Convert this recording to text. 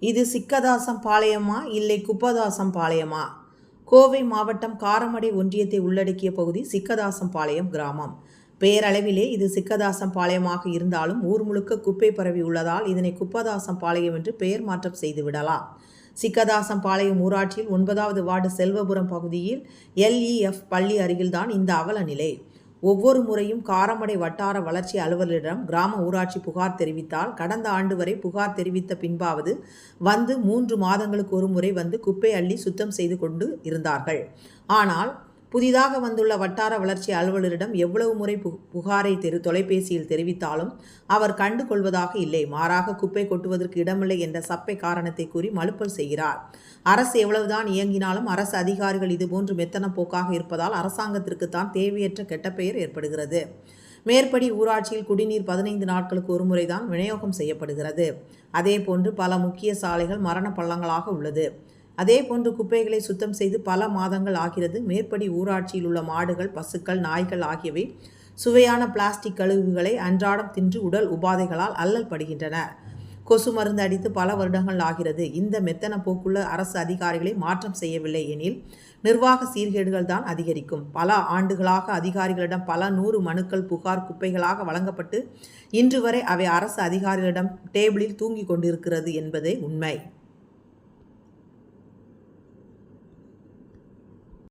இது சிக்கதாசம் பாளையமா இல்லை குப்பதாசம் பாளையமா? கோவை மாவட்டம் காரமடை ஒன்றியத்தை உள்ளடக்கிய பகுதி சிக்கதாசம் பாளையம் கிராமம். பெயரளவிலே இது சிக்கதாசம் பாளையமாக இருந்தாலும் ஊர் முழுக்க குப்பை பரவி உள்ளதால் இதனை குப்பதாசம் பாளையம் என்று பெயர் மாற்றம் செய்து விடலாம். சிக்கதாசம் பாளையம் ஊராட்சியில் 9வது வார்டு செல்வபுரம் பகுதியில் LEF பள்ளி அருகில்தான் இந்த அவல நிலை. ஒவ்வொரு முறையும் காரமடை வட்டார வளர்ச்சி அலுவலரிடம் கிராம ஊராட்சி புகார் தெரிவித்தால் கடந்த ஆண்டு வரை புகார் தெரிவித்த பின்பாவது வந்து 3 மாதங்களுக்கு ஒரு முறை வந்து குப்பை அள்ளி சுத்தம் செய்து கொண்டு இருந்தார்கள். ஆனால் புதிதாக வந்துள்ள வட்டார வளர்ச்சி அலுவலரிடம் எவ்வளவு முறை புகாரை தொலைபேசியில் தெரிவித்தாலும் அவர் கண்டு கொள்வதாக இல்லை. மாறாக குப்பை கொட்டுவதற்கு இடமில்லை என்ற சப்பை காரணத்தை கூறி மழுப்பல் செய்கிறார். அரசு எவ்வளவுதான் இயங்கினாலும் அரசு அதிகாரிகள் இதுபோன்று மெத்தன போக்காக இருப்பதால் அரசாங்கத்திற்குத்தான் தேவையற்ற கெட்ட பெயர் ஏற்படுகிறது. மேற்படி ஊராட்சியில் குடிநீர் 15 நாட்களுக்கு ஒரு முறைதான் விநியோகம் செய்யப்படுகிறது. அதேபோன்று பல முக்கிய சாலைகள் மரண பள்ளங்களாக உள்ளது. அதேபோன்று குப்பைகளை சுத்தம் செய்து பல மாதங்கள் ஆகிறது. மேற்படி ஊராட்சியில் உள்ள மாடுகள், பசுக்கள், நாய்கள் ஆகியவை சுவையான பிளாஸ்டிக் கழிவுகளை அன்றாடம் தின்று உடல் உபாதைகளால் அல்லல் படுகின்றன. கொசு மருந்து அடித்து பல வருடங்கள் ஆகிறது. இந்த மெத்தன போக்குள்ள அரசு அதிகாரிகளை மாற்றம் செய்யவில்லை எனில் நிர்வாக சீர்கேடுகள் தான் அதிகரிக்கும். பல ஆண்டுகளாக அதிகாரிகளிடம் பல 100 மனுக்கள் புகார் குப்பைகளாக வழங்கப்பட்டு இன்று வரை அவை அரசு அதிகாரிகளிடம் டேபிளில் தூங்கி கொண்டிருக்கிறது என்பதே உண்மை.